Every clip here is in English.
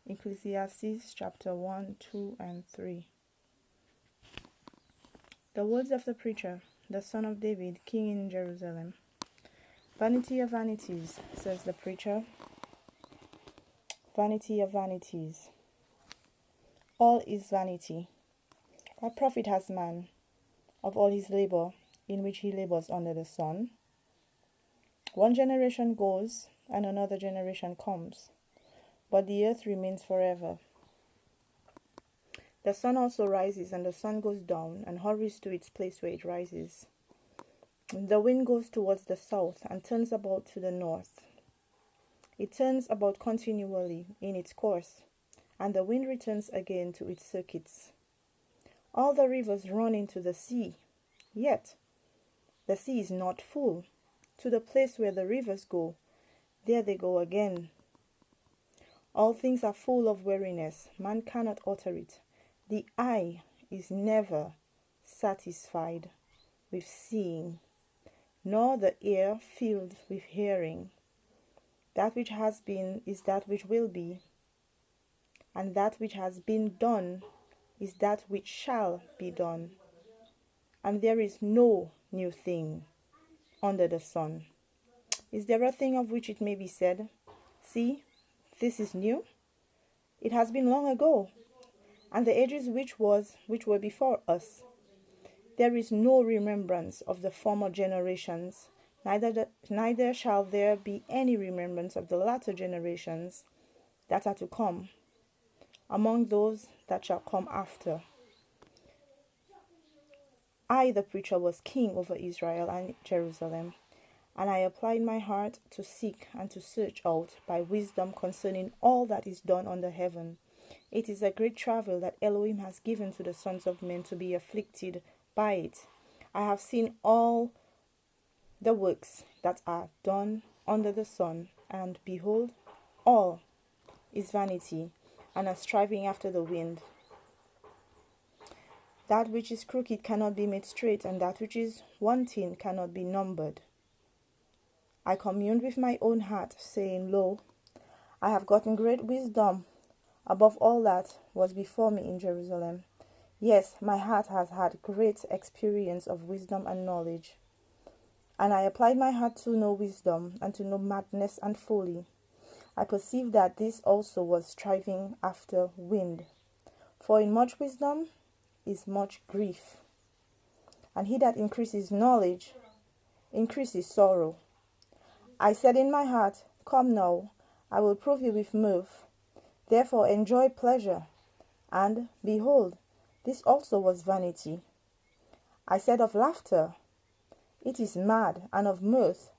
Ecclesiastes chapter 1, 2, and 3. The words of the preacher, the son of David, king in Jerusalem. Vanity of vanities, says the preacher. Vanity of vanities. All is vanity. What profit has man of all his labor in which he labors under the sun? One generation goes, and another generation comes, but the earth remains forever. The sun also rises, and the sun goes down, and hurries to its place where it rises. The wind goes towards the south, and turns about to the north. It turns about continually in its course, and the wind returns again to its circuits. All the rivers run into the sea, yet the sea is not full. To the place where the rivers go, there they go again. All things are full of weariness, man cannot utter it. The eye is never satisfied with seeing, nor the ear filled with hearing. That which has been is that which will be, and that which has been done is that which shall be done. And there is no new thing under the sun. Is there a thing of which it may be said, "See, this is new"? It has been long ago, and the ages which were before us. There is no remembrance of the former generations, neither shall there be any remembrance of the latter generations that are to come, among those that shall come after. I, the preacher, was king over Israel and Jerusalem, and I applied my heart to seek and to search out by wisdom concerning all that is done under heaven. It is a great travail that Elohim has given to the sons of men to be afflicted by it. I have seen all the works that are done under the sun, and behold, all is vanity, and a striving after the wind. That which is crooked cannot be made straight, and that which is wanting cannot be numbered. I communed with my own heart, saying, Lo, I have gotten great wisdom above all that was before me in Jerusalem. Yes, my heart has had great experience of wisdom and knowledge. And I applied my heart to know wisdom, and to know madness and folly. I perceived that this also was striving after wind. For in much wisdom is much grief, and he that increases knowledge increases sorrow. I said in my heart, Come now, I will prove you with mirth. Therefore enjoy pleasure. And behold, this also was vanity. I said of laughter, It is mad, and of mirth,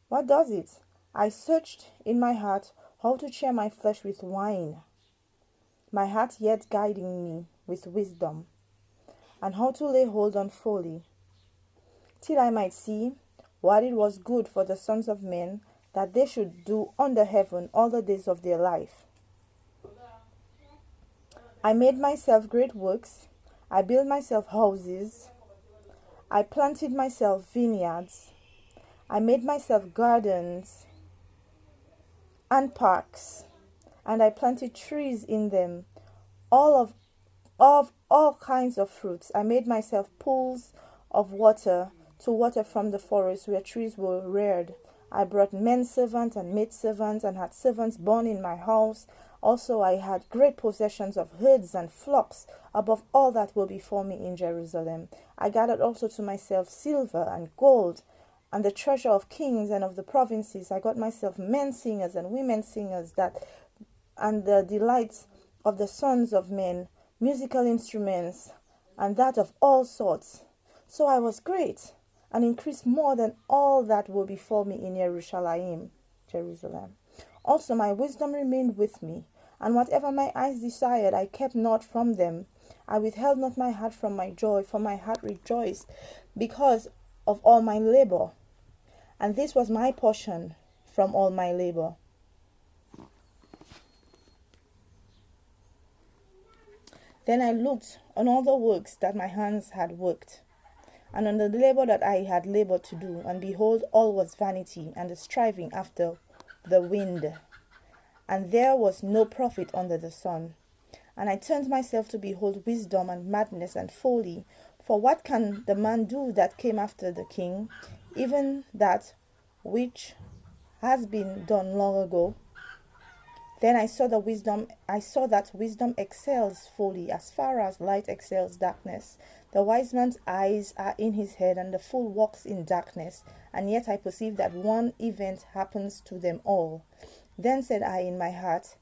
what does it? I searched in my heart how to cheer my flesh with wine, my heart yet guiding me with wisdom, and how to lay hold on folly, till I might see what it was good for the sons of men that they should do under heaven all the days of their life. I made myself great works, I built myself houses, I planted myself vineyards, I made myself gardens and parks, and I planted trees in them, of all kinds of fruits. I made myself pools of water to water from the forest where trees were reared. I brought men servants and maid servants, and had servants born in my house. Also I had great possessions of herds and flocks, above all that were before me in Jerusalem. I gathered also to myself silver and gold, and the treasure of kings and of the provinces. I got myself men singers and women singers, and the delights of the sons of men, musical instruments, and that of all sorts. So I was great, and increased more than all that were before me in Jerusalem. Also my wisdom remained with me, and whatever my eyes desired I kept not from them. I withheld not my heart from my joy, for my heart rejoiced because of all my labor, and this was my portion from all my labor. Then I looked on all the works that my hands had worked, and on the labor that I had labored to do, and behold, all was vanity, and the striving after the wind. and there was no profit under the sun. And I turned myself to behold wisdom and madness and folly. For what can the man do that came after the king? Even that which has been done long ago. Then I saw that wisdom excels folly as far as light excels darkness. The wise man's eyes are in his head, and the fool walks in darkness. And yet I perceive that one event happens to them all. Then said I in my heart,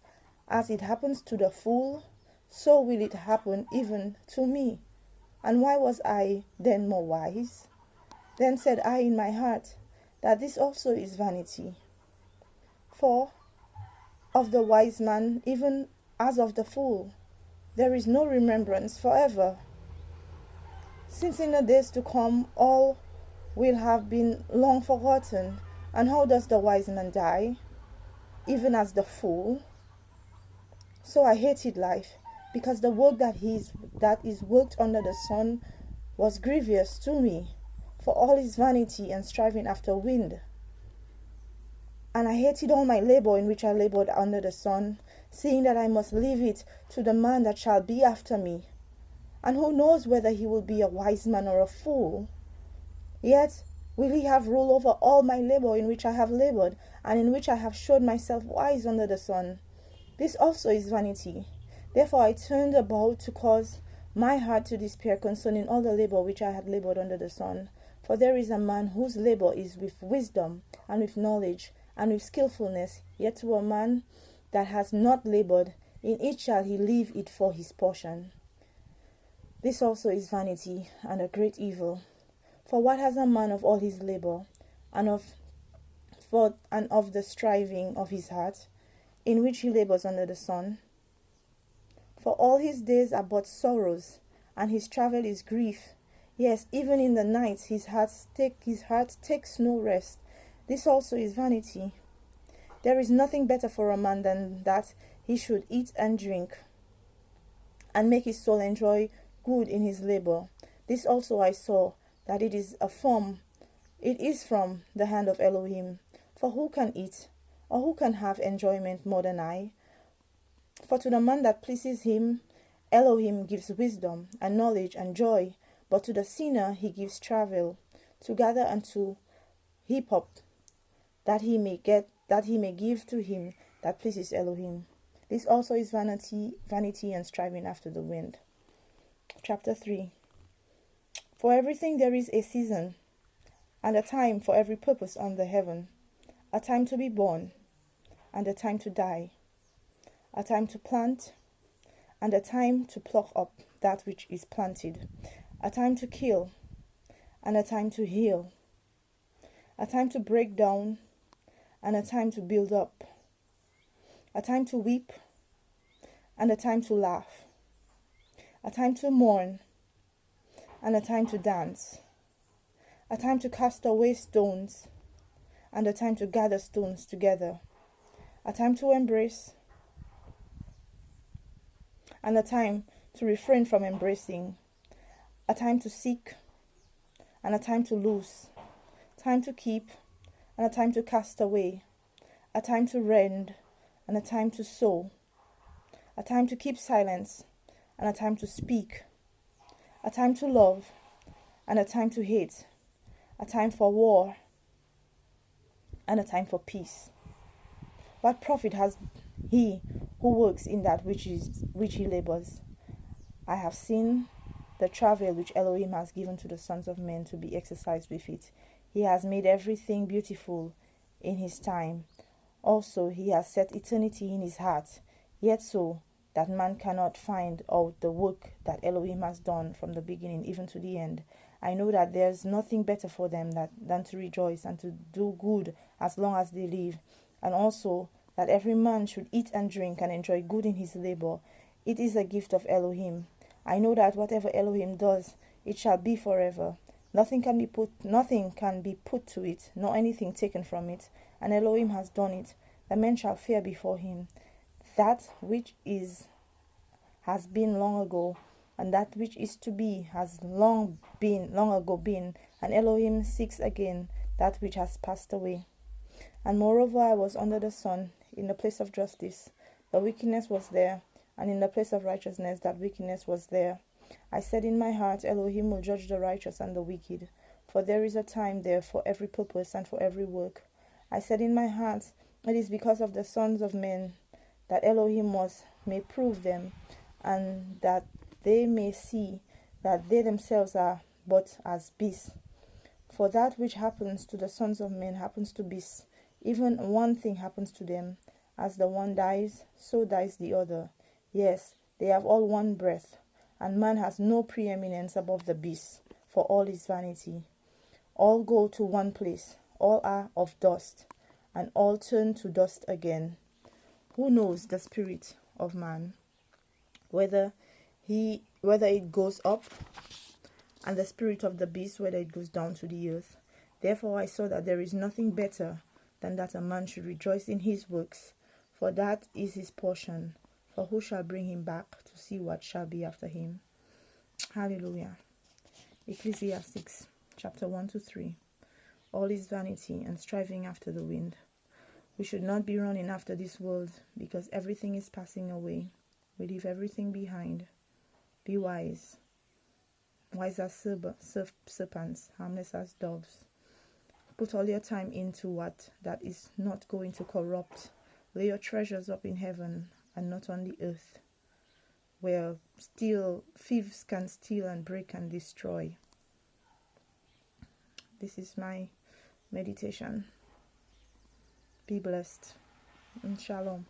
as it happens to the fool, so will it happen even to me. And why was I then more wise? Then said I in my heart, that this also is vanity. For of the wise man, even as of the fool, there is no remembrance forever. Since in the days to come all will have been long forgotten. And how does the wise man die? Even as the fool. So I hated life, because the work that is worked under the sun was grievous to me, for all is vanity and striving after wind. And I hated all my labor in which I labored under the sun, seeing that I must leave it to the man that shall be after me. And who knows whether he will be a wise man or a fool? Yet will he have rule over all my labor in which I have labored, and in which I have showed myself wise under the sun. This also is vanity. Therefore I turned about to cause my heart to despair concerning all the labor which I had labored under the sun. For there is a man whose labor is with wisdom, and with knowledge, and with skillfulness, yet to a man that has not labored, in it shall he leave it for his portion. This also is vanity, and a great evil. For what has a man of all his labor, and of the striving of his heart, in which he labors under the sun? For all his days are but sorrows, and his travel is grief. Yes, even in the night his heart takes no rest. This also is vanity. There is nothing better for a man than that he should eat and drink, and make his soul enjoy good in his labor. This also I saw, that it is from the hand of Elohim. For who can eat, or who can have enjoyment more than I? For to the man that pleases him, Elohim gives wisdom and knowledge and joy, but to the sinner he gives travel, to gather and to heap up, that he may give to him that pleases Elohim. This also is vanity and striving after the wind. Chapter 3. For everything there is a season, and a time for every purpose under heaven, a time to be born, and a time to die, a time to plant, and a time to pluck up that which is planted, a time to kill, and a time to heal, a time to break down, and a time to build up, a time to weep, and a time to laugh, a time to mourn, and a time to dance, a time to cast away stones, and a time to gather stones together, a time to embrace, and a time to refrain from embracing, a time to seek, and a time to lose, time to keep, and a time to cast away, a time to rend, and a time to sow, a time to keep silence, and a time to speak, a time to love, and a time to hate, a time for war, and a time for peace. What profit has he who works in that which he labors? I have seen the travel which Elohim has given to the sons of men to be exercised with it. He has made everything beautiful in his time. Also, he has set eternity in his heart, yet so that man cannot find out the work that Elohim has done from the beginning even to the end. I know that there's nothing better for them than to rejoice and to do good as long as they live, and also that every man should eat and drink and enjoy good in his labor. It is a gift of Elohim. I know that whatever Elohim does, it shall be forever. Nothing can be put to it, nor anything taken from it. And Elohim has done it. The men shall fear before him. That which has been long ago, and that which is to be has long ago been, and Elohim seeks again that which has passed away. And moreover I was under the sun, in the place of justice, the wickedness was there, and in the place of righteousness, that wickedness was there. I said in my heart, Elohim will judge the righteous and the wicked, for there is a time there for every purpose and for every work. I said in my heart, it is because of the sons of men that Elohim may prove them, and that they may see that they themselves are but as beasts. For that which happens to the sons of men happens to beasts. Even one thing happens to them. As the one dies, so dies the other. Yes, they have all one breath, and man has no preeminence above the beasts, for all is vanity. All go to one place, all are of dust, and all turn to dust again. Who knows the spirit of man, whether it goes up, and the spirit of the beast, whether it goes down to the earth? Therefore I saw that there is nothing better than that a man should rejoice in his works, for that is his portion. For who shall bring him back to see what shall be after him? Hallelujah. Ecclesiastes chapter 1-3. All is vanity and striving after the wind. We should not be running after this world, because everything is passing away. We leave everything behind. Be wise. Wise as serpents, harmless as doves. Put all your time into what that is not going to corrupt. Lay your treasures up in heaven and not on the earth, where thieves can steal and break and destroy. This is my meditation. Be blessed, and shalom.